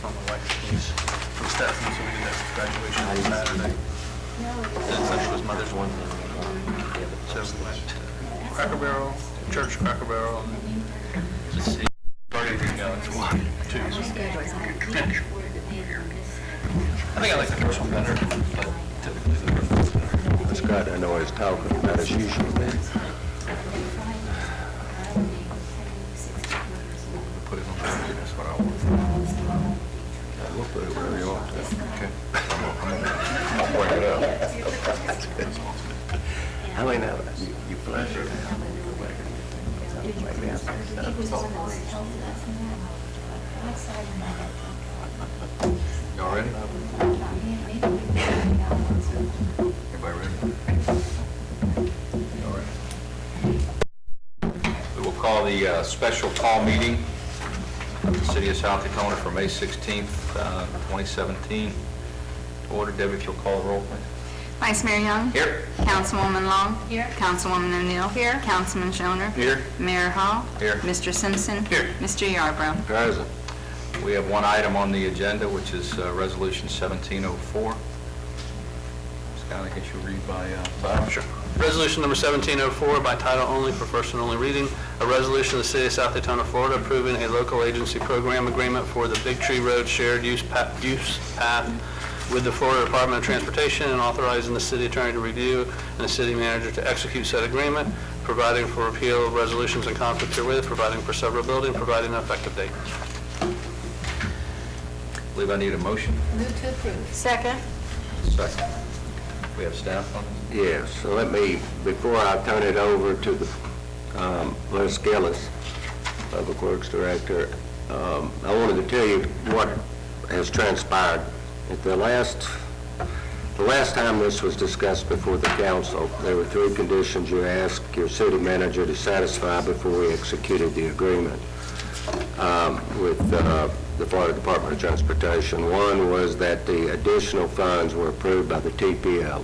on my wife, please, from Stephen, so we did that graduation on Saturday. So she was mother's one. So we went to Cracker Barrel, Church Cracker Barrel, and just see. It's 1, 2. I think I like the first one better, but typically the first one's better. That's good. I know what he's talking about as usual. Put it on there, that's what I want. We'll put it wherever you want to. Okay. I'll bring it up. That's good. I mean, you flush it. Maybe I think so. Y'all ready? Everybody ready? Y'all ready? We will call the special call meeting of the City of South Daytona for May 16th, 2017. Order, Debbie, if you'll call the roll, please. Vice Mayor Young. Here. Councilwoman Long. Here. Councilwoman O'Neill. Here. Councilman Schoner. Here. Mayor Hall. Here. Mr. Simpson. Here. Mr. Yarbrough. Present. We have one item on the agenda, which is Resolution 1704. Scott, I guess you'll read by title. Sure. Resolution number 1704 by title only for first and only reading. A resolution of the City of South Daytona, Florida approving a local agency program agreement for the Big Tree Road shared use path with the Florida Department of Transportation and authorizing the city attorney to review and the city manager to execute said agreement, providing for repeal of resolutions in conflict herewith, providing for severability, and providing an effective date. I believe I need a motion. Move to approve. Second. Second. We have staff on this? Yes, so let me, before I turn it over to the Les Gillis, Public Works Director, I wanted to tell you what has transpired. At the last time this was discussed before the council, there were 3 conditions you asked your city manager to satisfy before we executed the agreement with the Florida Department of Transportation. One was that the additional funds were approved by the TPO.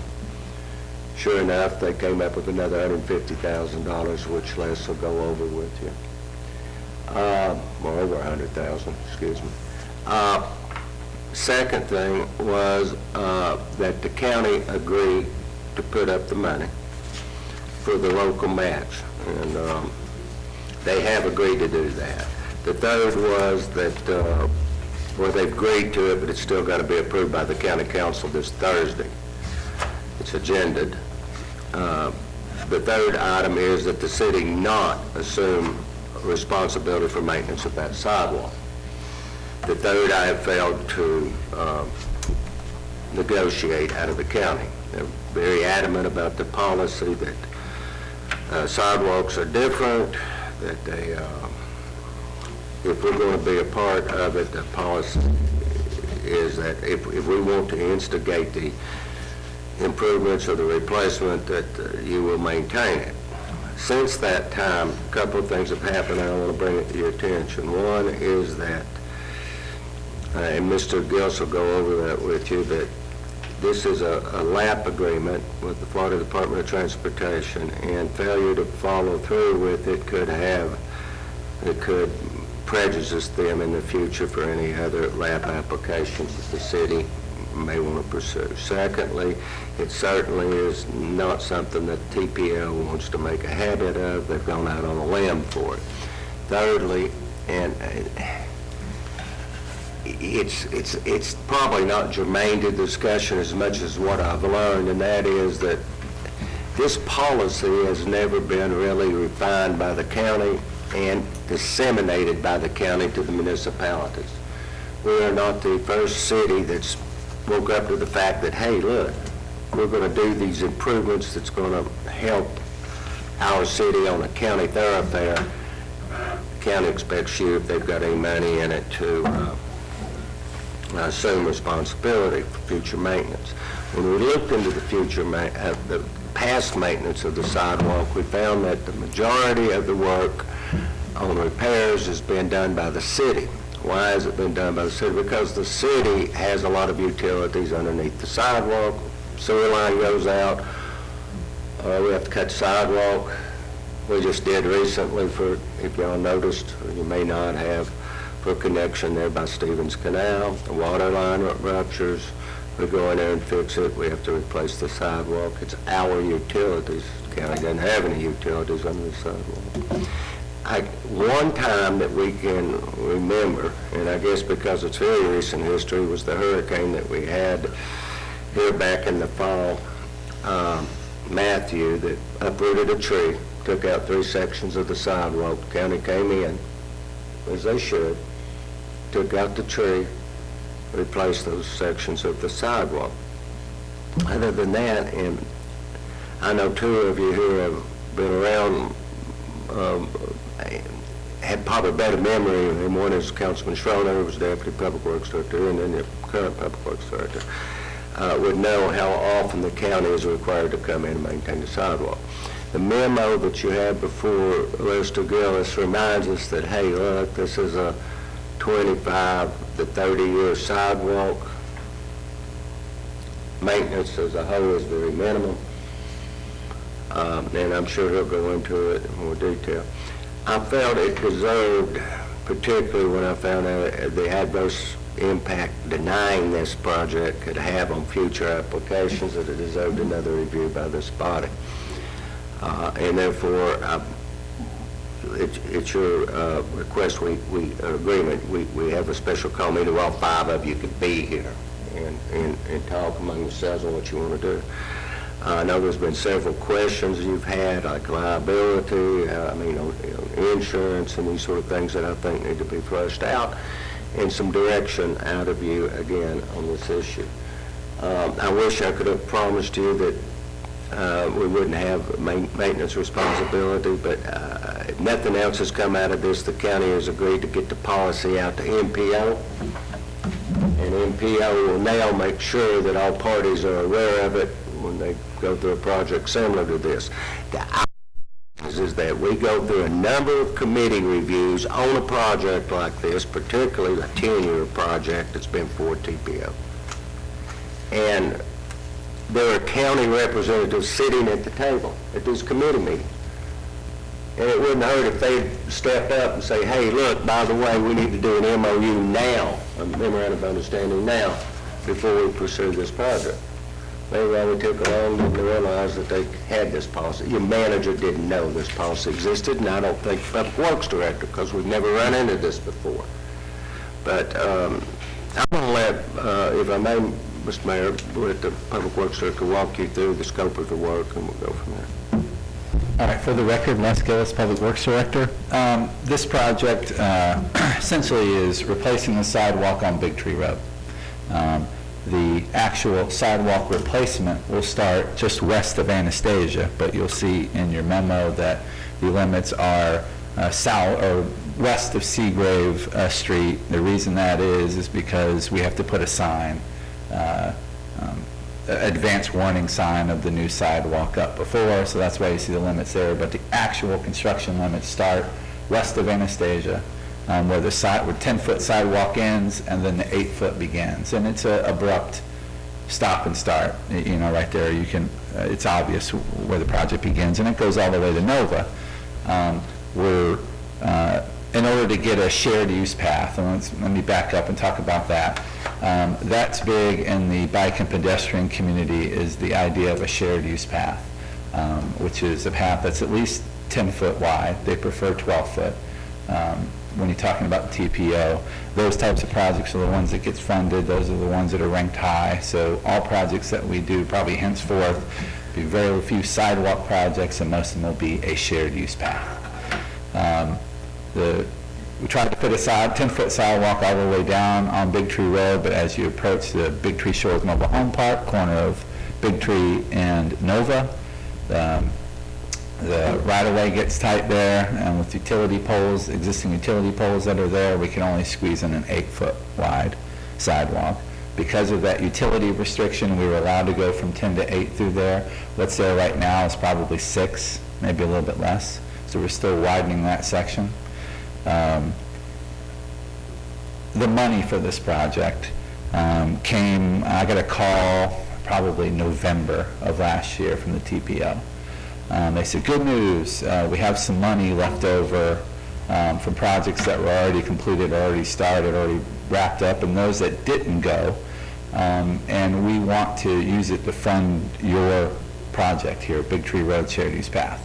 Sure enough, they came up with another $150,000, which Les will go over with you. Or over $100,000, excuse me. Second thing was that the county agreed to put up the money for the local match, and they have agreed to do that. The third was that, well, they've agreed to it, but it's still got to be approved by the county council this Thursday. It's agended. The third item is that the city not assume responsibility for maintenance of that sidewalk. The third, I have failed to negotiate out of the county. They're very adamant about the policy that sidewalks are different, that they, if we're going to be a part of it, the policy is that if we want to instigate the improvements or the replacement, that you will maintain it. Since that time, a couple of things have happened, and I want to bring it to your attention. One is that, and Mr. Gills will go over that with you, that this is a LAP agreement with the Florida Department of Transportation, and failure to follow through with it could prejudice them in the future for any other LAP applications that the city may want to pursue. Secondly, it certainly is not something that TPL wants to make a habit of. They've gone out on a limb for it. Thirdly, and it's probably not germane to the discussion as much as what I've learned, and that is that this policy has never been really refined by the county and disseminated by the county to the municipalities. We are not the first city that's woke up to the fact that, hey, look, we're going to do these improvements that's going to help our city on a county thoroughfare. The county expects you, if they've got any money in it, to assume responsibility for future maintenance. When we looked into the past maintenance of the sidewalk, we found that the majority of the work on repairs has been done by the city. Why has it been done by the city? Because the city has a lot of utilities underneath the sidewalk. Sewer line goes out. We have to cut the sidewalk. We just did recently, for, if y'all noticed, or you may not have, for connection there by Stevens Canal. The water line ruptures. We go in there and fix it. We have to replace the sidewalk. It's our utilities. The county doesn't have any utilities under the sidewalk. One time that we can remember, and I guess because it's very recent history, was the hurricane that we had here back in the fall, Matthew, that uprooted a tree, took out 3 sections of the sidewalk. The county came in, as they should, took out the tree, replaced those sections of the sidewalk. Other than that, and I know 2 of you who have been around had probably better memory, and one is Councilman Schroeder, who was Deputy Public Works Director, and then the current Public Works Director, would know how often the county is required to come in and maintain the sidewalk. The memo that you have before Lester Gillis reminds us that, hey, look, this is a 25 to 30-year sidewalk. Maintenance as a whole is very minimal, and I'm sure he'll go into it in more detail. I felt it deserved, particularly when I found out the adverse impact denying this project could have on future applications, that it deserved another review by this body. And therefore, it's your request, agreement, we have a special call meeting where all 5 of you could be here and talk among yourselves on what you want to do. I know there's been several questions you've had, like liability, insurance, and these sort of things that I think need to be flushed out, and some direction out of you again on this issue. I wish I could have promised you that we wouldn't have maintenance responsibility, but if nothing else has come out of this, the county has agreed to get the policy out to MPO, and MPO will now make sure that all parties are aware of it when they go through a project similar to this. The idea is that we go through a number of committee reviews on a project like this, particularly a 10-year project that's been for TPO. And there are county representatives sitting at the table at this committee meeting. And it wouldn't hurt if they'd step up and say, hey, look, by the way, we need to do an MOU now, a memorandum of understanding now, before we pursue this project. Maybe we took along to realize that they had this policy. Your manager didn't know this policy existed, and I don't think the Public Works Director, because we've never run into this before. But I'm going to let, if I may, Mr. Mayor, let the Public Works Director walk you through the scope of the work, and we'll go from there. All right, for the record, Les Gillis, Public Works Director. This project essentially is replacing the sidewalk on Big Tree Road. The actual sidewalk replacement will start just west of Anastasia, but you'll see in your memo that the limits are south or west of Seagrave Street. The reason that is because we have to put a sign, advance warning sign of the new sidewalk up before, so that's why you see the limits there. But the actual construction limits start west of Anastasia, where the 10-foot sidewalk ends and then the 8-foot begins, and it's an abrupt stop and start. Right there you can. It's obvious where the project begins, and it goes all the way to Nova. We're in order to get a shared use path, and let me back up and talk about that. That's big in the bike and pedestrian community, is the idea of a shared use path, which is a path that's at least 10 foot wide. They prefer 12 foot. When you're talking about the TPO, those types of projects are the ones that gets funded. Those are the ones that are ranked high. So all projects that we do, probably henceforth, be very few sidewalk projects, and most of them will be a shared use path. We tried to put a 10-foot sidewalk all the way down on Big Tree Road, but as you approach the Big Tree Shores Mobile Home Park, corner of Big Tree and Nova, the right-of-way gets tight there, and with utility poles, existing utility poles that are there, we can only squeeze in an 8-foot wide sidewalk. Because of that utility restriction, we were allowed to go from 10 to 8 through there. What's there right now is probably 6, maybe a little bit less. So we're still widening that section. The money for this project came, I got a call probably November of last year from the TPO. They said, good news, we have some money left over from projects that were already completed, already started, already wrapped up, and those that didn't go. And we want to use it to fund your project here, Big Tree Road Shared Use Path.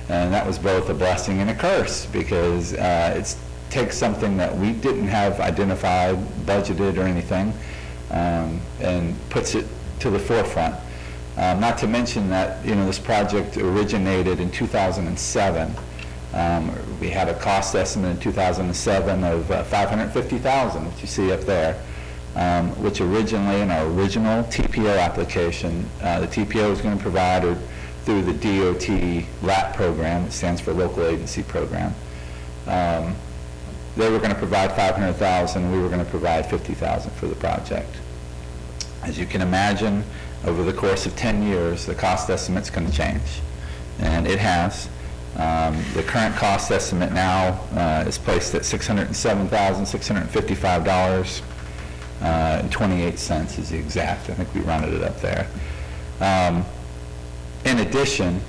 And that was both a blessing and a curse, because it takes something that we didn't have identified, budgeted, or anything, and puts it to the forefront. Not to mention that, this project originated in 2007. We had a cost estimate in 2007 of $550,000, which you see up there, which originally, in our original TPO application, the TPO was going to provide through the DOT LAP program, it stands for Local Agency Program. They were going to provide $500,000, we were going to provide $50,000 for the project. As you can imagine, over the course of 10 years, the cost estimate's going to change, and it has. The current cost estimate now is placed at $607,655 and 28 cents is the exact. I think we rounded it up there. In addition,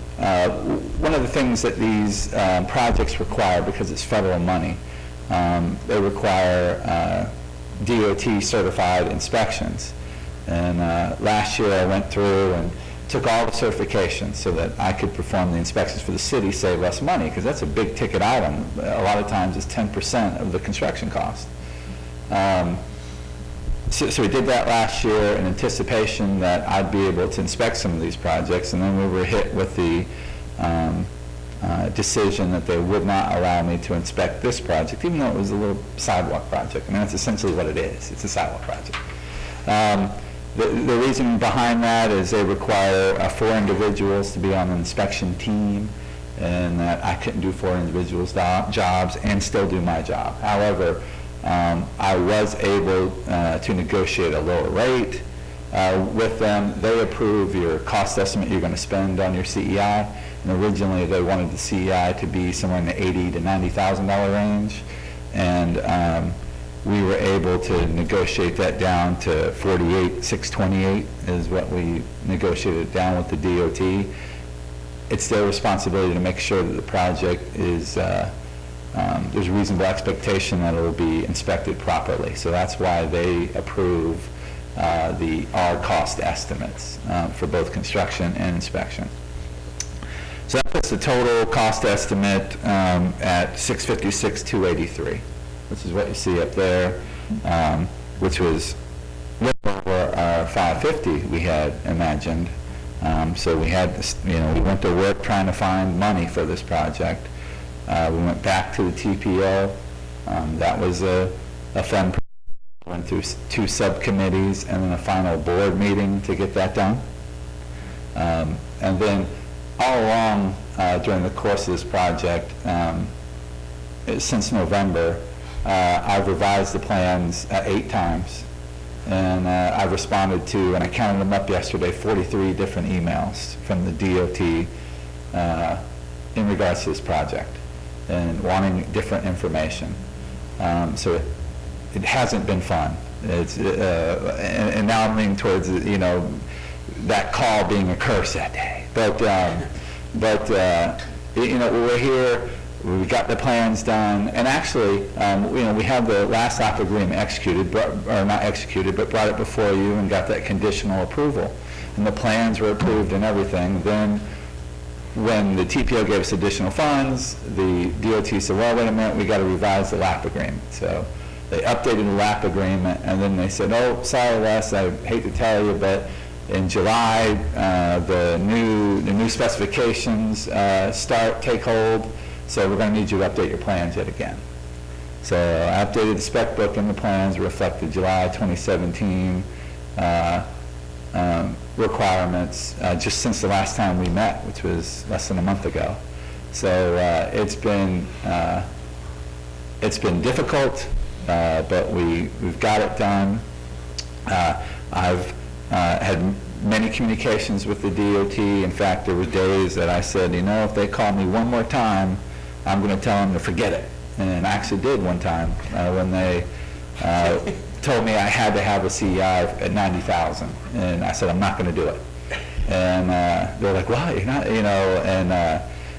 one of the things that these projects require, because it's federal money, they require DOT certified inspections. And last year I went through and took all the certifications so that I could perform the inspections for the city, save less money, because that's a big ticket item. A lot of times it's 10% of the construction cost. So we did that last year in anticipation that I'd be able to inspect some of these projects, and then we were hit with the decision that they would not allow me to inspect this project, even though it was a little sidewalk project. I mean, that's essentially what it is. It's a sidewalk project. The reason behind that is they require 4 individuals to be on the inspection team, and that I couldn't do 4 individuals' jobs and still do my job. However, I was able to negotiate a lower rate with them. They approve your cost estimate you're going to spend on your CEI, and originally they wanted the CEI to be somewhere in the $80,000 to $90,000 range, and we were able to negotiate that down to $48,628 is what we negotiated down with the DOT. It's their responsibility to make sure that the project is there's a reasonable expectation that it will be inspected properly. So that's why they approve our cost estimates for both construction and inspection. So that puts the total cost estimate at $656,283. This is what you see up there, which was over our $550 we had imagined. So we had, we went to work trying to find money for this project. We went back to the TPO. That was a fun project. Went through 2 subcommittees and then a final board meeting to get that done. And then all along during the course of this project, since November, I've revised the plans 8 times. And I've responded to, and I counted them up yesterday, 43 different emails from the DOT in regards to this project and wanting different information. So it hasn't been fun. It's and now I'm leaning towards that call being a curse that day. But we're here. We got the plans done, and actually, we have the last lap agreement executed, or not executed, but brought it before you and got that conditional approval. And the plans were approved and everything. Then, when the TPO gave us additional funds, the DOT said, well, wait a minute, we got to revise the lap agreement. So they updated the lap agreement, and then they said, oh, sorry, Les, I hate to tell you, but in July, the new specifications take hold. So we're going to need you to update your plans yet again. So I updated the spec book and the plans to reflect the July 2017 requirements just since the last time we met, which was less than a month ago. So it's been difficult, but we've got it done. I've had many communications with the DOT. In fact, there were days that I said, if they call me one more time, I'm going to tell them to forget it. And I actually did one time when they told me I had to have a CEI at 90,000, and I said I'm not going to do it. And they're like, "Why? You're not?"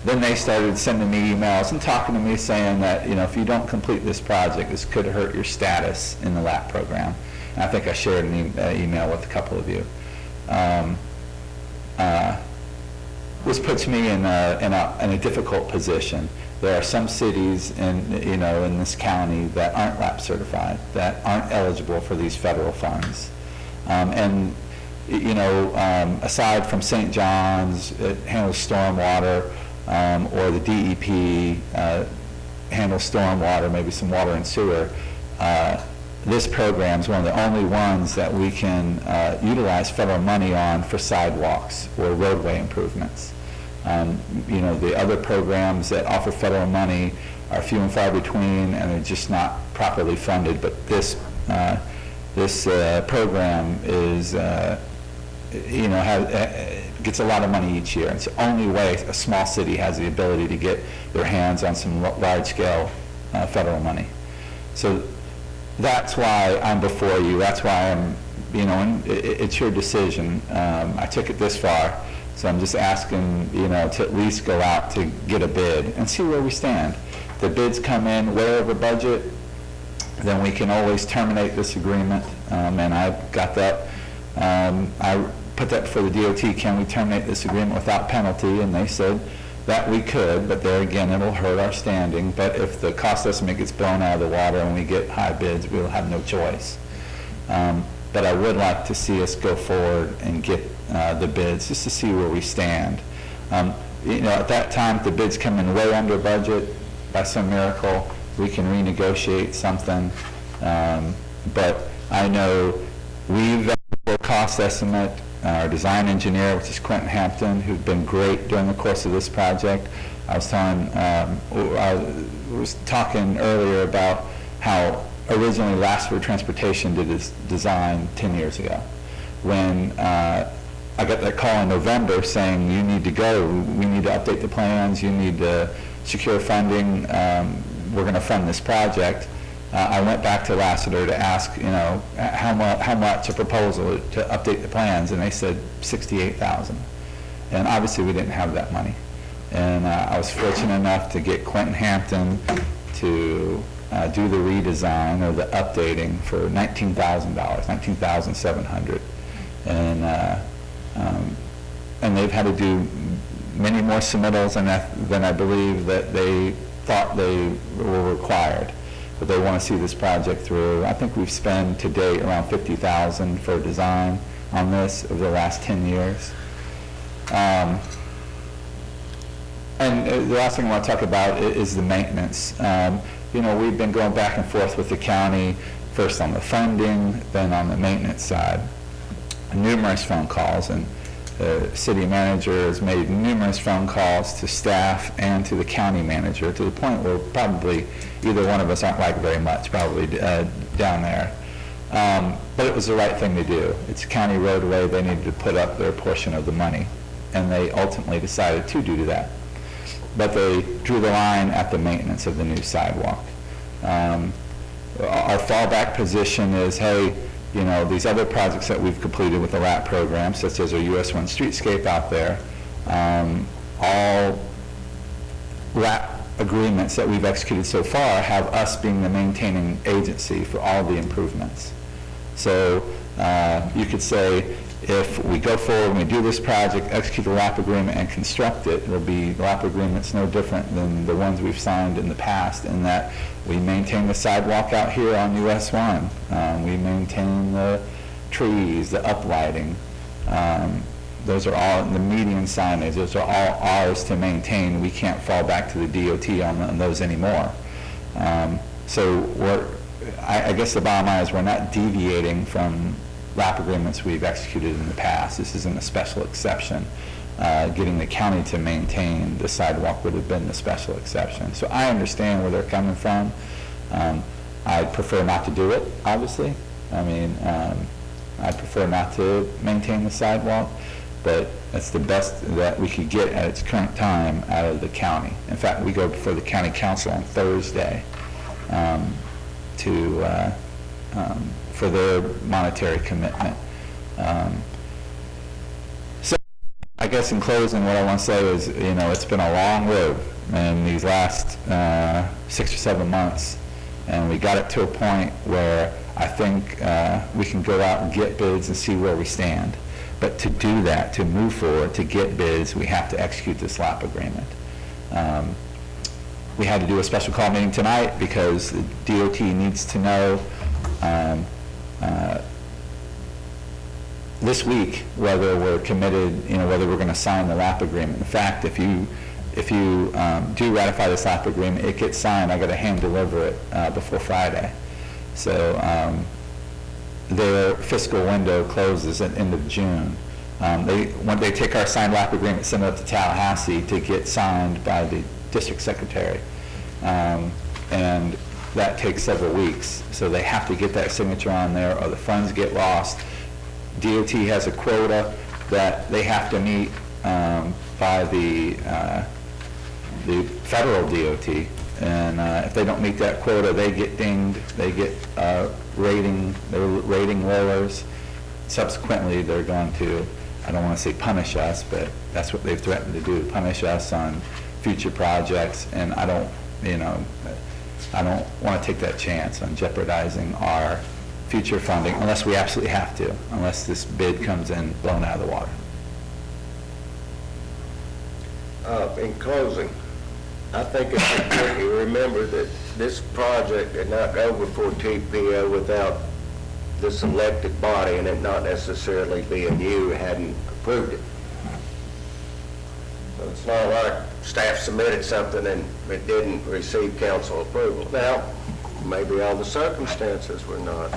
then they started sending me emails and talking to me saying that, if you don't complete this project, this could hurt your status in the LAP program. And I think I shared an email with a couple of you. This puts me in a difficult position. There are some cities in this county that aren't LAP certified, that aren't eligible for these federal funds. Aside from St. John's, it handles stormwater, or the DEP handles stormwater, maybe some water and sewer. This program is one of the only ones that we can utilize federal money on for sidewalks or roadway improvements. The other programs that offer federal money are few and far between, and they're just not properly funded. But this program is, gets a lot of money each year. It's the only way a small city has the ability to get their hands on some large-scale federal money. So that's why I'm before you. That's why I'm, it's your decision. I took it this far, so I'm just asking, to at least go out to get a bid and see where we stand. If the bids come in way over budget, then we can always terminate this agreement. And I got that. I put that before the DOT. Can we terminate this agreement without penalty? And they said that we could, but there again, it'll hurt our standing. But if the cost estimate gets blown out of the water and we get high bids, we'll have no choice. But I would like to see us go forward and get the bids just to see where we stand. At that time, if the bids come in way under budget, by some miracle, we can renegotiate something. But I know we've for cost estimate, our design engineer, which is Quentin Hampton, who's been great during the course of this project. I was talking earlier about how originally Lassiter Transportation did his design 10 years ago. When I got that call in November saying, you need to go, we need to update the plans, you need to secure funding, we're going to fund this project. I went back to Lassiter to ask, how much a proposal to update the plans, and they said $68,000. And obviously we didn't have that money. And I was fortunate enough to get Quentin Hampton to do the redesign or the updating for $19,000, $19,700. And they've had to do many more submittals than I believe that they thought they were required. But they want to see this project through. I think we've spent to date around $50,000 for design on this over the last 10 years. And the last thing I want to talk about is the maintenance. We've been going back and forth with the county, first on the funding, then on the maintenance side. Numerous phone calls, and the city manager has made numerous phone calls to staff and to the county manager, to the point where probably either one of us aren't liked very much, probably down there. But it was the right thing to do. It's a county roadway. They needed to put up their portion of the money, and they ultimately decided to do that. But they drew the line at the maintenance of the new sidewalk. Our fallback position is, hey, these other projects that we've completed with the LAP program, such as our US 1 streetscape out there, all LAP agreements that we've executed so far have us being the maintaining agency for all the improvements. So you could say, if we go forward and we do this project, execute the LAP agreement and construct it, it'll be, the LAP agreement's no different than the ones we've signed in the past, in that we maintain the sidewalk out here on US 1. We maintain the trees, the uplighting. Those are all, the median signage, those are all ours to maintain. We can't fall back to the DOT on those anymore. So I guess the bottom line is we're not deviating from LAP agreements we've executed in the past. This isn't a special exception. Getting the county to maintain the sidewalk would have been the special exception. So I understand where they're coming from. I'd prefer not to do it, obviously. I'd prefer not to maintain the sidewalk, but that's the best that we could get at its current time out of the county. In fact, we go before the county council on Thursday for their monetary commitment. So I guess in closing, what I want to say is, it's been a long road in these last 6 or 7 months, and we got it to a point where I think we can go out and get bids and see where we stand. But to do that, to move forward, to get bids, we have to execute this LAP agreement. We had to do a special call meeting tonight because the DOT needs to know this week whether we're committed, whether we're going to sign the LAP agreement. In fact, if you do ratify this LAP agreement, it gets signed, I got to hand deliver it before Friday. So their fiscal window closes at the end of June. When they take our signed LAP agreement, send it up to Tallahassee to get signed by the district secretary. And that takes several weeks. So they have to get that signature on there or the funds get lost. DOT has a quota that they have to meet by the federal DOT. And if they don't meet that quota, they get dinged, they get rating lowers. Subsequently, they're going to, I don't want to say punish us, but that's what they've threatened to do, punish us on future projects. And I don't want to take that chance on jeopardizing our future funding unless we absolutely have to, unless this bid comes in blown out of the water. In closing, I think it's important you remember that this project did not go before TPO without this elected body, and it not necessarily being you hadn't approved it. So it's not like staff submitted something and it didn't receive council approval. Now, maybe all the circumstances were not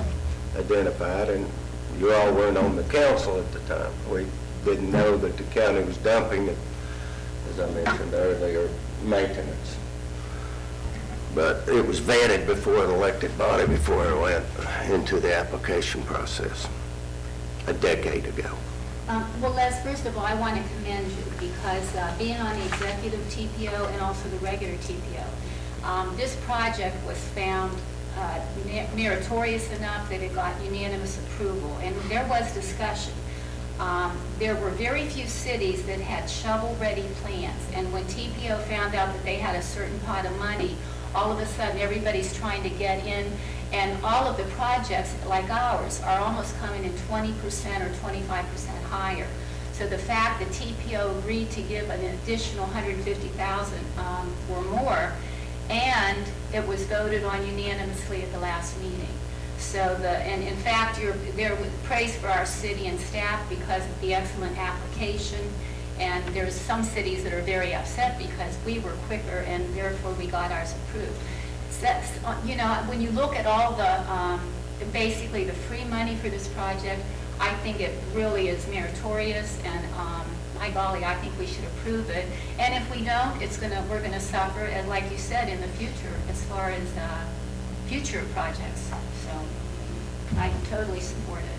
identified, and you all weren't on the council at the time. We didn't know that the county was dumping it, as I mentioned earlier, maintenance. But it was vetted before an elected body, before it went into the application process a decade ago. Well, Les, first of all, I want to commend you because being on the executive TPO and also the regular TPO, this project was found meritorious enough that it got unanimous approval, and there was discussion. There were very few cities that had shovel-ready plans, and when TPO found out that they had a certain pot of money, all of a sudden everybody's trying to get in, and all of the projects like ours are almost coming in 20% or 25% higher. So the fact that TPO agreed to give an additional $150,000 or more, and it was voted on unanimously at the last meeting. So and in fact, there was praise for our city and staff because of the excellent application. And there's some cities that are very upset because we were quicker and therefore we got ours approved. So, when you look at all the, basically the free money for this project, I think it really is meritorious, and my golly, I think we should approve it. And if we don't, we're gonna suffer, and like you said, in the future, as far as future projects. So I totally support it.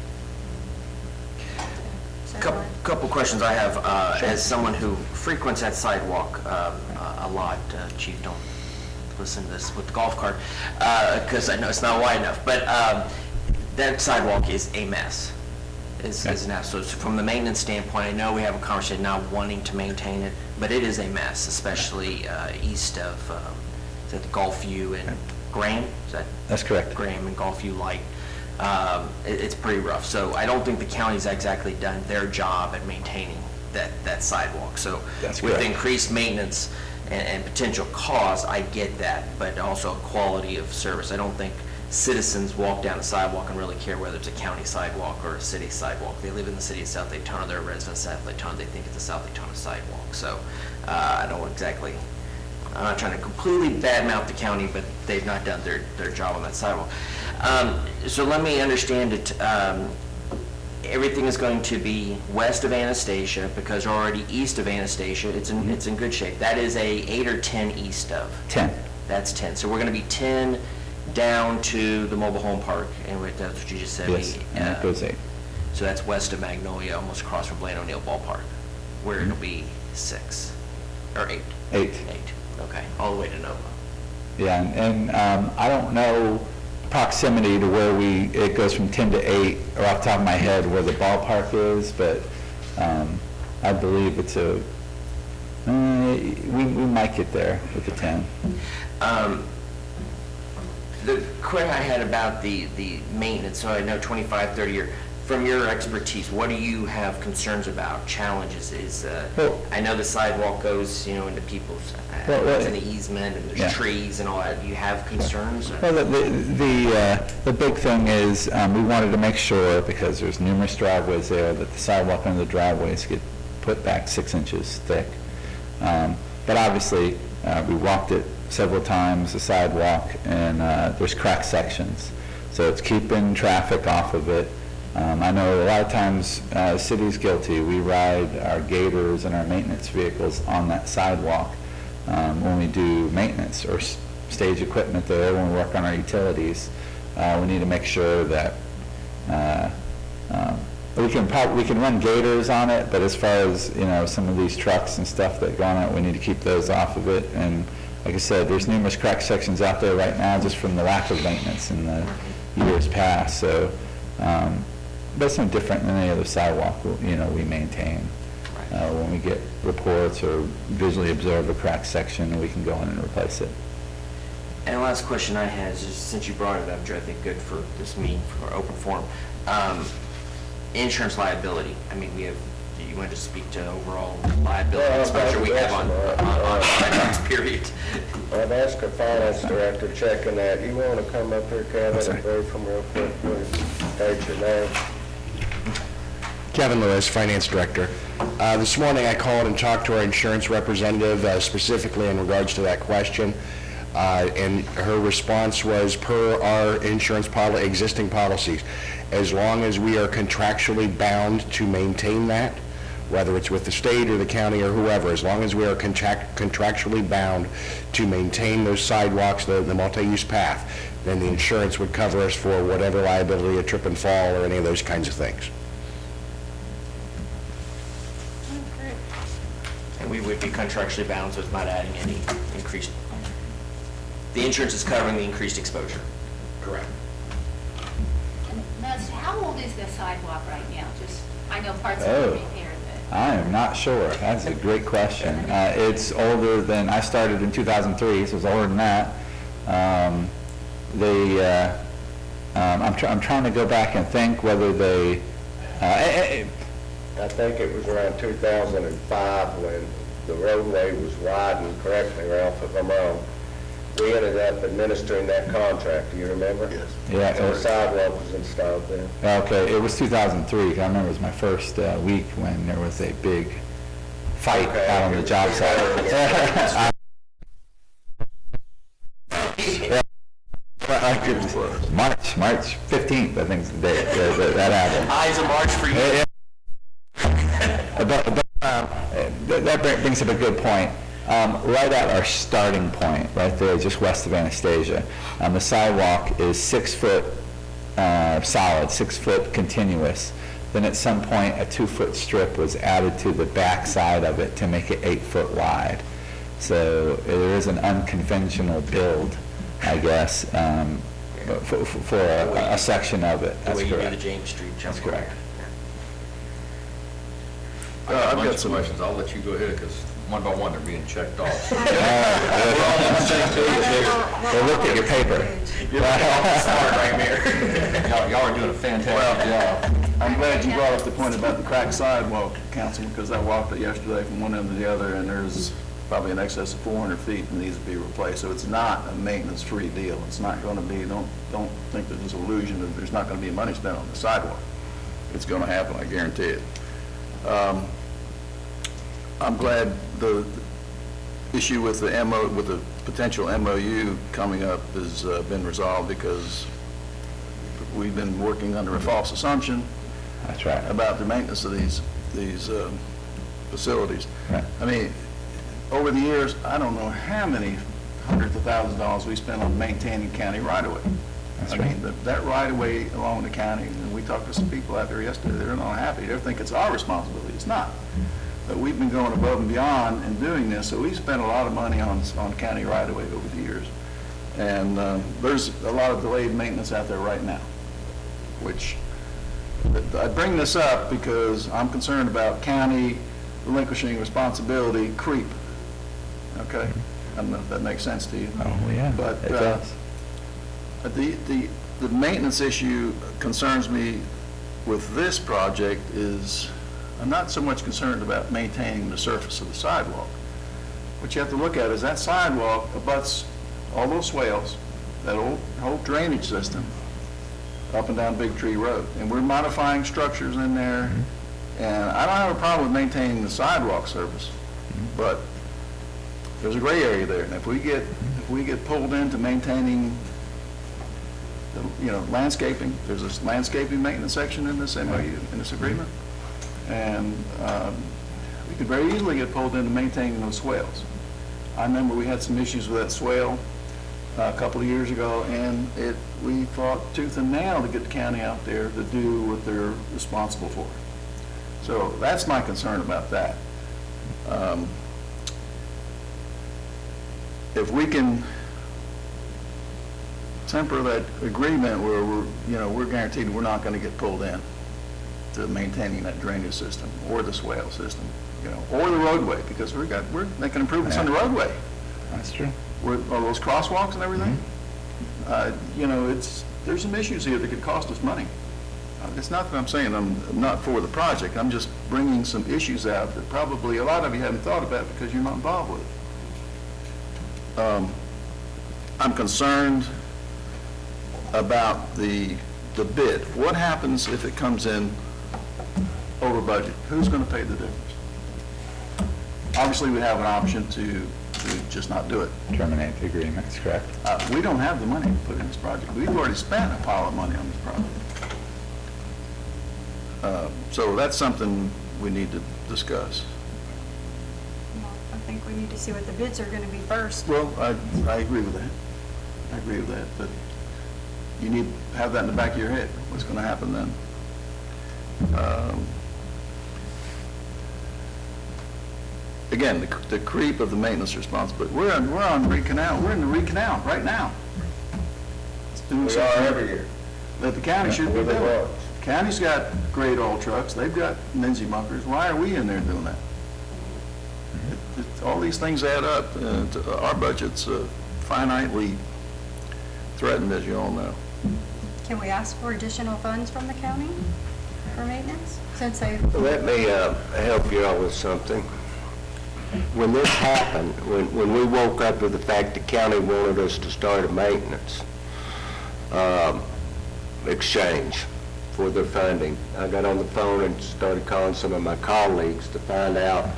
Couple questions I have. As someone who frequents that sidewalk a lot, Chief, don't listen to this with the golf cart, because I know it's not wide enough, but that sidewalk is a mess. Is an absolute. So from the maintenance standpoint, I know we have a conversation now wanting to maintain it, but it is a mess, especially east of is that Gulfview and Graham? That's correct. Graham and Gulfview Light. It's pretty rough. So I don't think the county's exactly done their job at maintaining that sidewalk. So That's with correct. increased maintenance and potential cost, I get that, but also quality of service. I don't think citizens walk down the sidewalk and really care whether it's a county sidewalk or a city sidewalk. They live in the city of South Daytona, they're residents of South Daytona, they think it's a South Daytona sidewalk. So I don't exactly, I'm not trying to completely badmouth the county, but they've not done their job on that sidewalk. So let me understand it. Everything is going to be west of Anastasia because already east of Anastasia, it's in good shape. That is a 8 or 10 east of. 10. That's 10. So we're going to be 10 down to the mobile home park, and that's what you just said. Yes, and that goes 8. So that's west of Magnolia, almost across from Blaine O'Neill Ballpark, where it'll be 6 or 8. 8. 8. Okay, all the way to Nova. Yeah, and I don't know proximity to where it goes from 10 to 8, or off the top of my head where the ballpark is, but I believe it's we might get there with the 10. The question I had about the maintenance, so I know 25, 30 year, from your expertise, what do you have concerns about, challenges? Well- I know the sidewalk goes, into people's, it's an easement, and Yeah. there's trees and all that. Do you have concerns? Well, the big thing is, we wanted to make sure, because there's numerous driveways there, that the sidewalk under the driveways get put back 6 inches thick. But obviously, we walked it several times, the sidewalk, and there's crack sections. So it's keeping traffic off of it. I know a lot of times, the city's guilty. We ride our gators and our maintenance vehicles on that sidewalk when we do maintenance or stage equipment there, when we work on our utilities. We need to make sure that we can run gators on it, but as far as, some of these trucks and stuff that go on it, we need to keep those off of it. And like I said, there's numerous crack sections out there right now just from the lack of maintenance in the years past. So, but it's no different than any other sidewalk, we maintain. When we get reports or visually observe a crack section, we can go in and replace it. And the last question I had is, just since you brought it up, Joe, I think good for this meeting, for our open forum. Insurance liability. I mean, do you want to speak to overall liability exposure we have on finance period? I've asked the finance director checking that. You want to come up here, Kevin, and brief them real quick, please? State your name. Kevin Lewis, Finance Director. This morning I called and talked to our insurance representative specifically in regards to that question, and her response was, per our insurance existing policies, as long as we are contractually bound to maintain that, whether it's with the state or the county or whoever, as long as we are contractually bound to maintain those sidewalks, the multi-use path, then the insurance would cover us for whatever liability, a trip and fall, or any of those kinds of things. And we would be contractually bound, so it's not adding any increased, the insurance is covering the increased exposure. Correct. And Master, how old is the sidewalk right now? I know parts of it repaired, but. I am not sure. That's a great question. It's older than, I started in 2003, so it's older than that. I'm trying to go back and think whether they, I think it was around 2005 when the roadway was widened, correct me, Ralph, if I'm wrong. We ended up administering that contract, do you remember? Yes. Yeah. So the sidewalk was installed then. okay, it was 2003. I remember it was my first week when there was a big fight out on the job site. March 15th, I think is the day that happened. Eyes of March for you. That brings up a good point. Right at our starting point, right there, just west of Anastasia, the sidewalk is 6 foot solid, 6 foot continuous. Then at some point, a 2-foot strip was added to the back side of it to make it 8 foot wide. So there is an unconventional build, I guess, for a section of it. The That's way you do the correct. James Street jump. That's correct. I've got some questions. I'll let you go ahead, because one by one, they're being checked off. Well, look at your paper. You're all smart right here. Y'all are doing a fantastic job. I'm glad you brought up the point about the cracked sidewalk, Councilman, because I walked it yesterday from one end to the other, and there's probably in excess of 400 feet that needs to be replaced. So it's not a maintenance-free deal. It's not going to be, don't think that there's an illusion that there's not going to be money spent on the sidewalk. It's going to happen, I guarantee it. I'm glad the issue with the potential MOU coming up has been resolved, because we've been working under a false assumption That's right. about the maintenance of these facilities. Right. I mean, over the years, I don't know how many hundreds of thousands of dollars we spent on maintaining county right-of-way. That's I right. mean, that right-of-way along the county, and we talked to some people out there yesterday, they're not happy. They think it's our responsibility. It's not. But we've been going above and beyond in doing this, so we've spent a lot of money on county right-of-way over the years. And there's a lot of delayed maintenance out there right now, which I bring this up because I'm concerned about county relinquishing responsibility creep. Okay? I don't know if that makes sense to you. Oh, yeah, But, it does. The maintenance issue concerns me with this project is, I'm not so much concerned about maintaining the surface of the sidewalk. What you have to look at is that sidewalk abuts all those swales, that whole drainage system up and down Big Tree Road. And we're modifying structures in there, and I don't have a problem with maintaining the sidewalk surface, but there's a gray area there. And if we get pulled into maintaining landscaping, there's this landscaping maintenance section in this MOU, in this agreement, and we could very easily get pulled into maintaining those swales. I remember we had some issues with that swale a couple of years ago, and we fought tooth and nail to get the county out there to do what they're responsible for. So that's my concern about that. If we can temper that agreement where we're guaranteed we're not going to get pulled in to maintaining that drainage system or the swale system, or the roadway, because we're making improvements on the roadway. That's true. All those crosswalks and everything. There's some issues here that could cost us money. It's not that I'm saying I'm not for the project. I'm just bringing some issues out that probably a lot of you haven't thought about because you're not involved with it. I'm concerned about the bid. What happens if it comes in over budget? Who's going to pay the difference? Obviously, we have an option to just not do it. Terminate the agreement, that's correct. We don't have the money to put in this project. We've already spent a pile of money on this project. So that's something we need to discuss. Well, I think we need to see what the bids are going to be first. Well, I agree with that. I agree with that, but you need to have that in the back of your head, what's going to happen then. Again, the creep of the maintenance responsibility. We're on Reed Canal. We're in the Reed Canal right now. We are every year. That the county should be doing. County's got great old trucks. They've got Lindsay muckers. Why are we in there doing that? All these things add up. Our budget's finitely threatened, as you all know. Can we ask for additional funds from the county for maintenance? Since they, Let me help you out with something. When this happened, when we woke up with the fact the county wanted us to start a maintenance exchange for their funding, I got on the phone and started calling some of my colleagues to find out,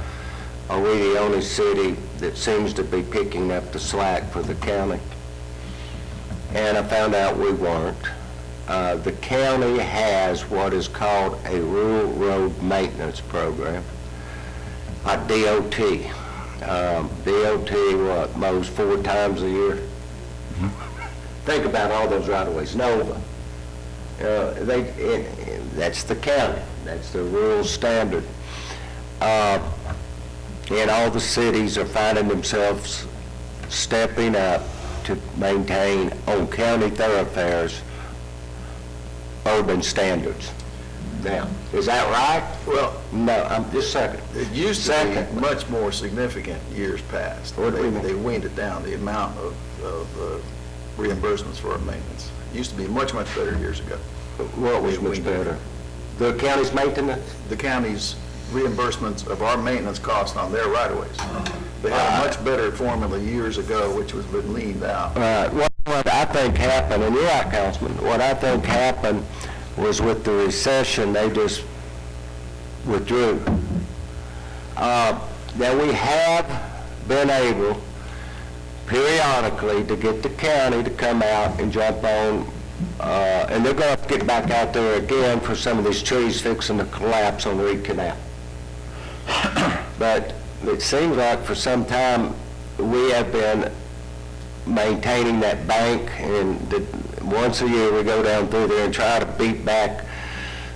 are we the only city that seems to be picking up the slack for the county? And I found out we weren't. The county has what is called a rural road maintenance program, a DOT. DOT, mows 4 times a year? Think about all those right-of-ways. Nova. That's the county. That's the rural standard. And all the cities are finding themselves stepping up to maintain on county thoroughfares urban standards. Now, is that right? Well, No, I'm just second. it used to be much more significant years past. What do you mean? They weaned it down, the amount of reimbursements for our maintenance. It used to be much, much better years ago. What was much better? The county's maintenance? The county's reimbursements of our maintenance costs on their right-of-ways. They had a much better formula years ago, which was been leaned out. Right. What I think happened, and you're right, Councilman, what I think happened was with the recession, they just withdrew. Now, we have been able periodically to get the county to come out and jump on, and they're going to have to get back out there again for some of these trees fixing to collapse on Reed Canal. But it seems like for some time we have been maintaining that bank, and once a year we go down through there and try to beat back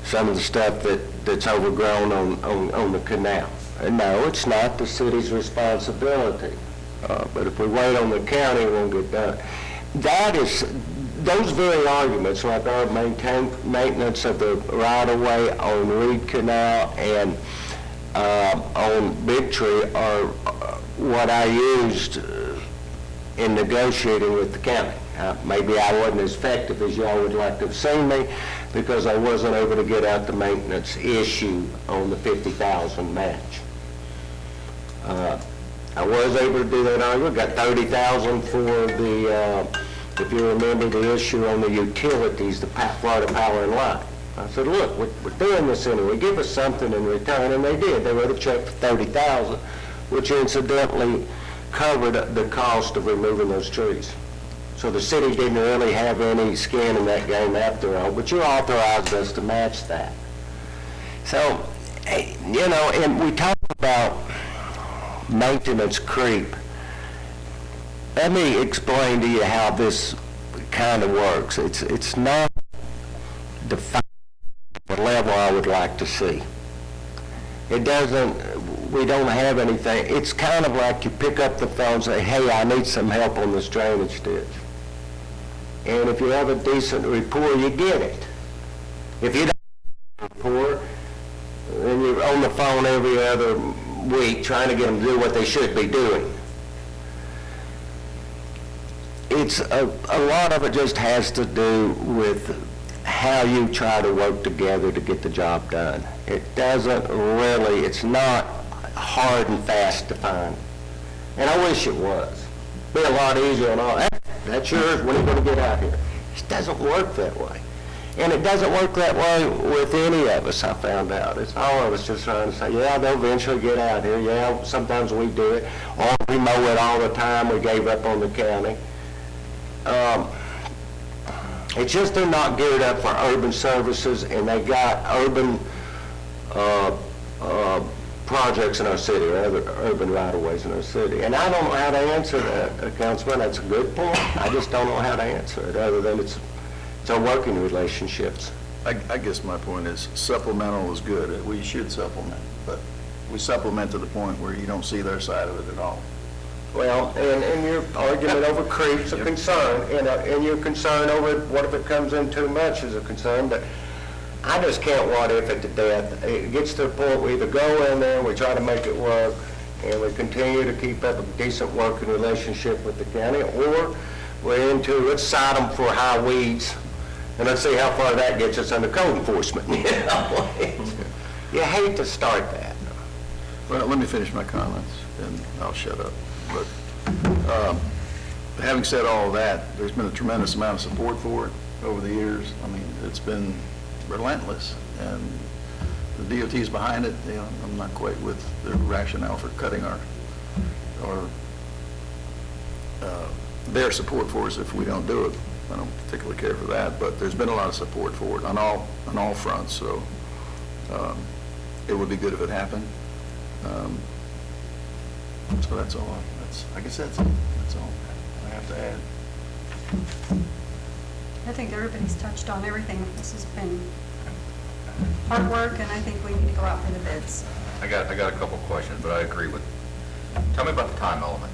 some of the stuff that's overgrown on the canal. And no, it's not the city's responsibility. But if we wait on the county, it won't get done. That is, those very arguments, like our maintenance of the right-of-way on Reed Canal and on Big Tree are what I used in negotiating with the county. Maybe I wasn't as effective as y'all would like to have seen me because I wasn't able to get out the maintenance issue on the 50,000 match. I was able to do that on, we got 30,000 for the, if you remember the issue on the utilities, the Florida Power and Light. I said, look, we're doing this anyway, give us something in return, and they did. They wrote a check for 30,000, which incidentally covered the cost of removing those trees. So the city didn't really have any skin in that game after all, but you authorized us to match that. So, you know, and we talk about maintenance creep. Let me explain to you how this kind of works. It's not defined at the level I would like to see. It doesn't, we don't have anything. It's kind of like you pick up the phone and say, hey, I need some help on this drainage ditch. And if you have a decent rapport, you get it. If you don't have a rapport, then you're on the phone every other week trying to get them to do what they should be doing. It's a lot of it just has to do with how you try to work together to get the job done. It doesn't really, it's not hard and fast to find. And I wish it was. Be a lot easier and all. That's yours, when are you going to get out here? It doesn't work that way. And it doesn't work that way with any of us, I found out. It's all of us just trying to say, yeah, they'll eventually get out here. Yeah, sometimes we do it. Or we mow it all the time. We gave up on the county. It's just they're not geared up for urban services, and they got urban projects in our city, or other urban right-of-ways in our city. And I don't know how to answer that, Councilman. That's a good point. I just don't know how to answer it, other than it's our working relationships. I guess my point is supplemental is good. We should supplement, but we supplement to the point where you don't see their side of it at all. Well, and your argument over creep's a concern, and your concern over what if it comes in too much is a concern, but I just can't what if it to death. It gets to the point we either go in there and we try to make it work, and we continue to keep up a decent working relationship with the county, or we're into, let's cite them for high weeds, and let's see how far that gets us under code enforcement. You know? You hate to start that. Well, let me finish my comments, and I'll shut up. But having said all of that, there's been a tremendous amount of support for it over the years. I mean, it's been relentless, and the DOT's behind it. You know, I'm not quite with the rationale for cutting their support for us if we don't do it. I don't particularly care for that, but there's been a lot of support for it on all fronts. So it would be good if it happened. So that's all. I guess that's all I have to add. I think everybody's touched on everything. This has been hard work, and I think we need to go out for the bids. I got a couple of questions, but I agree with, tell me about the time element.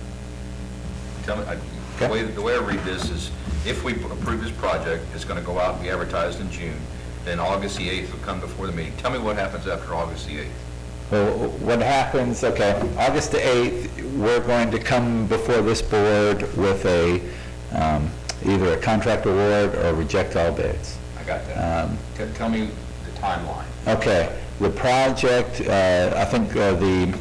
Tell me, the way I read this is, if we approve this project, it's going to go out and be advertised in June, then August the 8th will come before the meeting. Tell me what happens after August the 8th. Well, what happens, okay, August the 8th, we're going to come before this board with either a contract award or reject all bids. I got that. Tell me the timeline. Okay, the project, I think the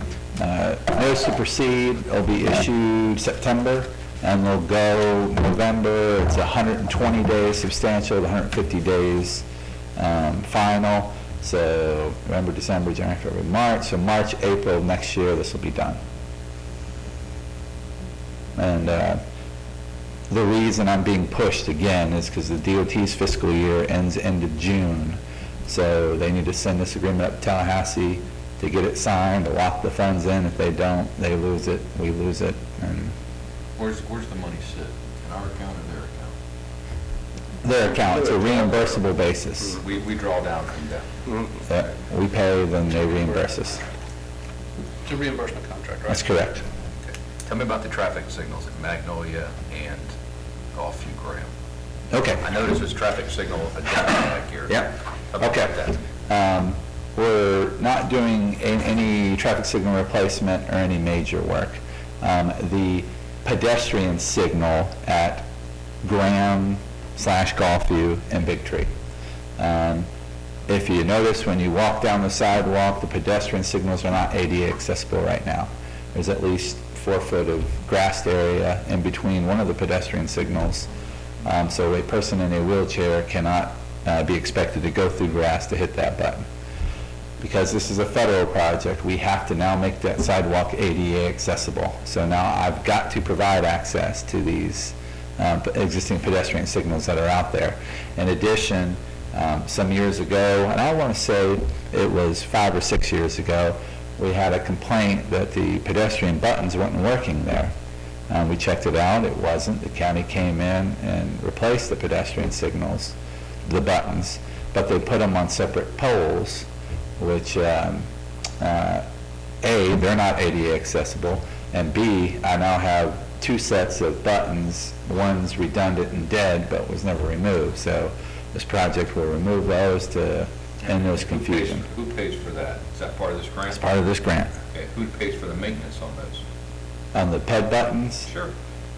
notice to proceed will be issued September, and will go November. It's 120 days substantial, 150 days final. So November, December, January, February, March. So March, April next year, this will be done. And the reason I'm being pushed again is because the DOT's fiscal year ends end of June. So they need to send this agreement up to Tallahassee to get it signed, to lock the funds in. If they don't, they lose it, we lose it. And Where's the money sit? In our account or their account? their account, it's a reimbursable basis. We draw down from them. We pay, then they reimburse us. It's a reimbursement contract, right? That's correct. Okay. Tell me about the traffic signals at Magnolia and Gulfview Graham. Okay. I noticed there's traffic signal adjustment back here. Yeah. How about Okay. that? we're not doing any traffic signal replacement or any major work. The pedestrian signal at Graham/Golfview and Big Tree. If you notice, when you walk down the sidewalk, the pedestrian signals are not ADA accessible right now. There's at least 4 foot of grassed area in between one of the pedestrian signals. So a person in a wheelchair cannot be expected to go through grass to hit that button. Because this is a federal project, we have to now make that sidewalk ADA accessible. So now I've got to provide access to these existing pedestrian signals that are out there. In addition, some years ago, and I want to say it was 5 or 6 years ago, we had a complaint that the pedestrian buttons weren't working there. We checked it out, it wasn't. The county came in and replaced the pedestrian signals, the buttons, but they put them on separate poles, which, A, they're not ADA accessible, and B, I now have 2 sets of buttons, one's redundant and dead, but was never removed. So this project will remove those to end this confusion. Who pays for that? Is that part of this grant? It's part of this grant. Okay, who pays for the maintenance on those? On the PED buttons, Sure.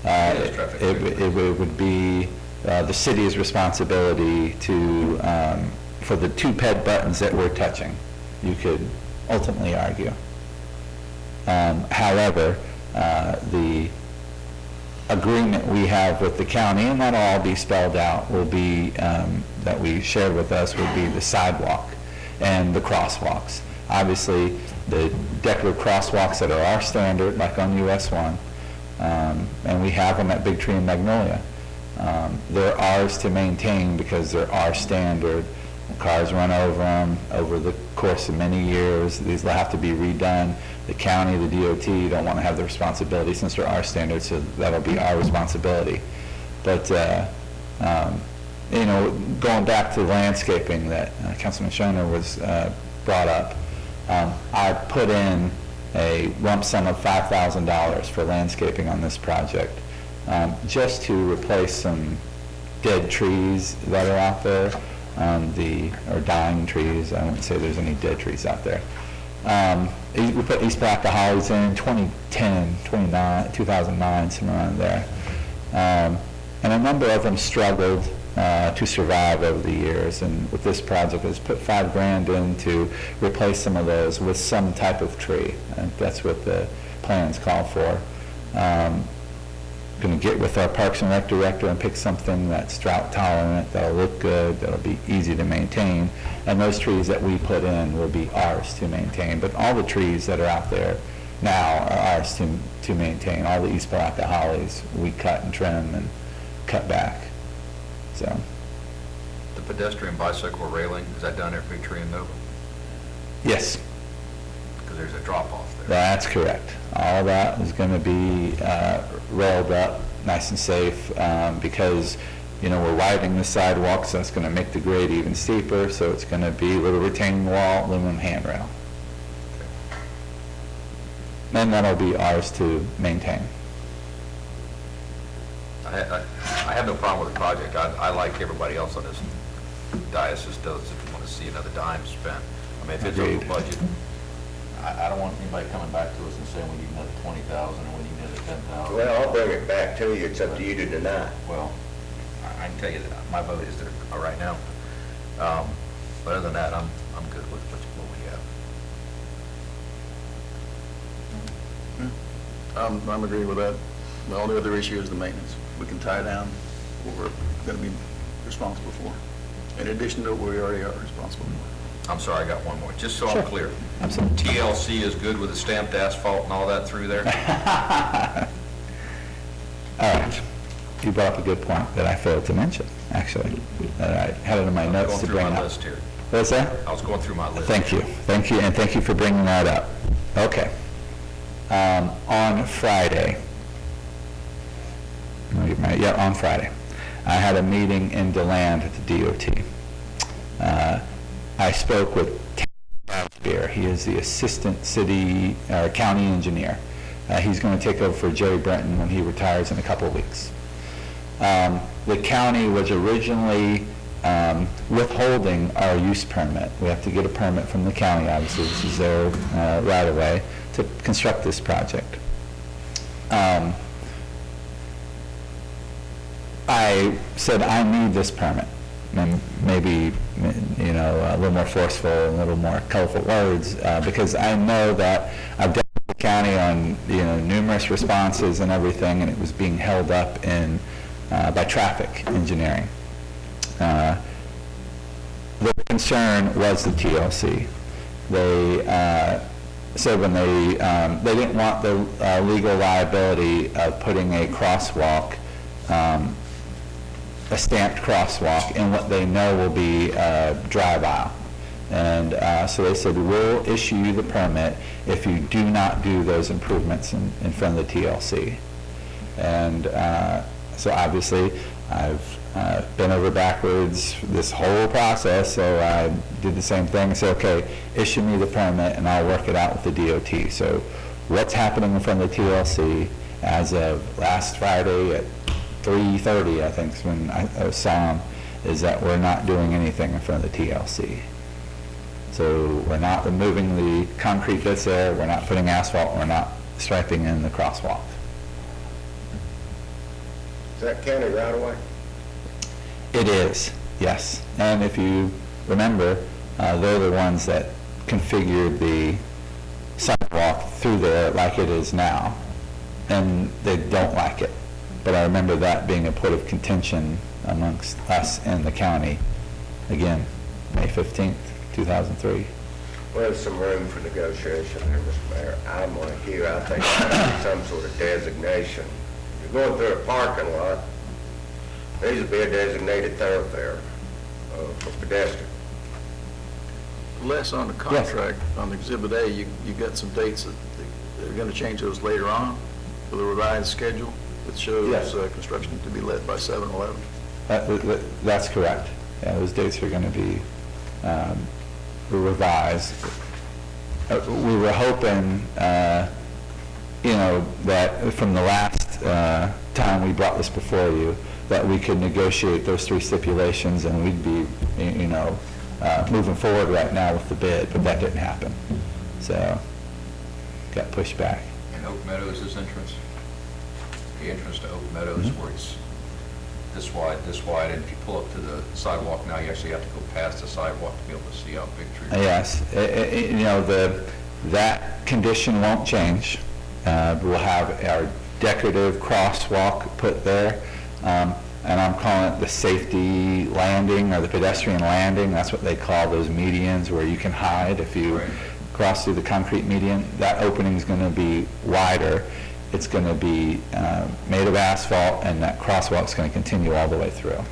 it would be the city's responsibility to, for the 2 PED buttons that we're touching, you could ultimately argue. However, the agreement we have with the county, and that'll all be spelled out, will be, that we shared with us, would be the sidewalk and the crosswalks. Obviously, the decorative crosswalks that are our standard, like on US 1, and we have them at Big Tree and Magnolia. They're ours to maintain because they're our standard. Cars run over them over the course of many years. These will have to be redone. The county, the DOT don't want to have the responsibility since they're our standards, so that'll be our responsibility. But, you know, going back to landscaping that Councilman Schoner was brought up, I put in a lump sum of $5,000 for landscaping on this project, just to replace some dead trees that are out there, or dying trees. I wouldn't say there's any dead trees out there. We put East Hollies in 2010, 2009, somewhere around there. And a number of them struggled to survive over the years, and with this project, it's put $5,000 in to replace some of those with some type of tree. And that's what the plans call for. Going to get with our Parks and Rec director and pick something that's drought tolerant, that'll look good, that'll be easy to maintain, and those trees that we put in will be ours to maintain. But all the trees that are out there now are ours to maintain. All the East Palatka hollies we cut and trim and cut back. So. The pedestrian bicycle railing, is that down there at Big Tree and Nova? Yes. Because there's a drop-off there. That's correct. All of that is going to be railed up, nice and safe, because, you know, we're widening the sidewalk, so it's going to make the grade even steeper, so it's going to be a little retaining wall, aluminum handrail. And that'll be ours to maintain. I have no problem with the project. I like everybody else on this diocese does, if you want to see another dime spent. I mean, if it's over Agreed. budget, I don't want anybody coming back to us and saying we need another 20,000 or we need another 10,000. Well, I'll bring it back to you. It's up to you to deny. Well, I can tell you that my vote is there right now. But other than that, I'm good with what we have. I'm agreeing with that. The only other issue is the maintenance. We can tie down what we're going to be responsible for, in addition to what we already are responsible for. I'm sorry, I got one more, just so I'm clear. Absolutely. TLC is good with the stamped asphalt and all that through there? All right. You brought up a good point that I failed to mention, actually. That I had it in my notes to bring I was going through my up. list here. What's that? I was going through my list. Thank you, and thank you for bringing that up. Okay. On Friday, on Friday, I had a meeting in DeLand at the DOT. I spoke with Beer. He is the assistant city or county engineer. He's going to take over for Jerry Brenton when he retires in a couple of weeks. The county was originally withholding our use permit. We have to get a permit from the county, obviously, this is their right-of-way, to construct this project. I said, I need this permit, and maybe, you know, a little more forceful, a little more colorful words, because I know that I've dealt with the county on, you know, numerous responses and everything, and it was being held up in, by traffic engineering. The concern was the TLC. They said when they didn't want the legal liability of putting a crosswalk, a stamped crosswalk in what they know will be a drive aisle. And so they said, we'll issue you the permit if you do not do those improvements in front of the TLC. And so obviously, I've been over backwards this whole process, so I did the same thing and said, okay, issue me the permit and I'll work it out with the DOT. So what's happening in front of the TLC as of last Friday at 3:30, I think is when I saw them, is that we're not doing anything in front of the TLC. So we're not removing the concrete bits there, we're not putting asphalt, we're not striping in the crosswalk. Is that county right away? It is, yes. And if you remember, they're the ones that configured the sidewalk through there like it is now, and they don't like it. But I remember that being a point of contention amongst us and the county, again, May 15th, 2003. Well, there's some room for negotiation there, Mr. Mayor. I'm like you, I think there should be some sort of designation. You're going through a parking lot, there needs to be a designated thoroughfare for pedestrians. Les, on the contract, on Exhibit A, you got some dates that they're going to change those later on for the revised schedule that shows Yes. construction to be led by 7-Eleven. That's correct. Yeah, those dates are going to be revised. We were hoping, you know, that from the last time we brought this before you, that we could negotiate those three stipulations and we'd be, you know, moving forward right now with the bid, but that didn't happen. So, got pushed back. And Oak Meadows is entrance? The entrance to Oak Meadows where it's this wide, and if you pull up to the sidewalk now, you actually have to go past the sidewalk to be able to see out Big Tree. Yes, you know, that condition won't change. We'll have our decorative crosswalk put there, and I'm calling it the safety landing or the pedestrian landing. That's what they call those medians where you can hide if you cross through the concrete median. That opening is going to be wider. It's going to be made of asphalt, and that crosswalk is going to continue all the way through.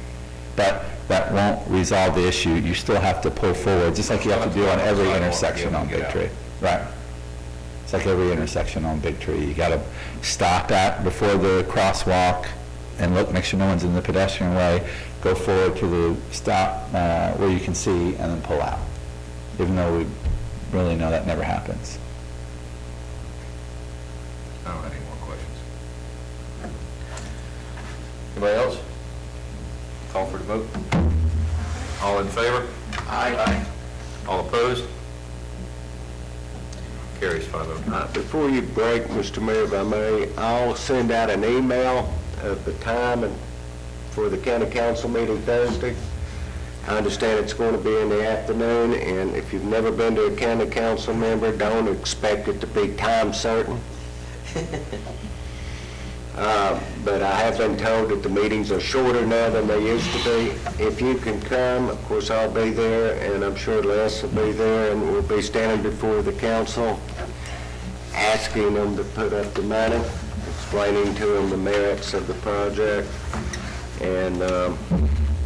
But that won't resolve the issue. You still have to pull forward, just like you have to do on every intersection on Big Tree. Right. It's like every intersection on Big Tree. You got to stop at before the crosswalk and look, make sure no one's in the pedestrian way, go forward to the stop where you can see, and then pull out, even though we really know that never happens. I don't have any more questions. Anybody else? Call for the vote. All in favor? Aye. All opposed? Carries 5-0. Before you break, Mr. Mayor, if I may, I'll send out an email of the time and for the county council meeting Thursday. I understand it's going to be in the afternoon, and if you've never been to a county council member, don't expect it to be time certain. But I have been told that the meetings are shorter now than they used to be. If you can come, of course, I'll be there, and I'm sure Les will be there, and we'll be standing before the council, asking them to put up the money, explaining to them the merits of the project, and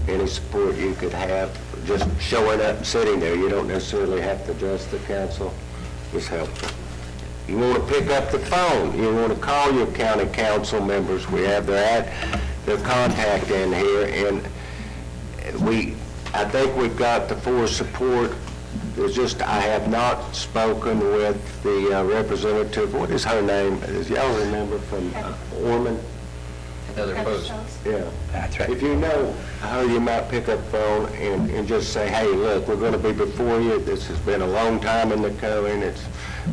any support you could have. Just showing up and sitting there, you don't necessarily have to address the council, is helpful. You want to pick up the phone, you want to call your county council members, we have their contact in here, and I think we've got the full support. There's just, I have not spoken with the representative, what is her name? Does y'all remember from Orman? Other opposed? Yeah. That's right. If you know how you might pick up the phone and just say, hey, look, we're going to be before you, this has been a long time in the coming,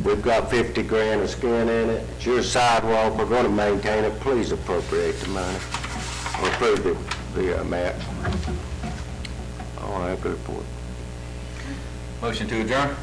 we've got 50 grand of skin in it, it's your sidewalk, we're going to maintain it, please appropriate the money, or approve the match. All I have to report. Motion to adjourn?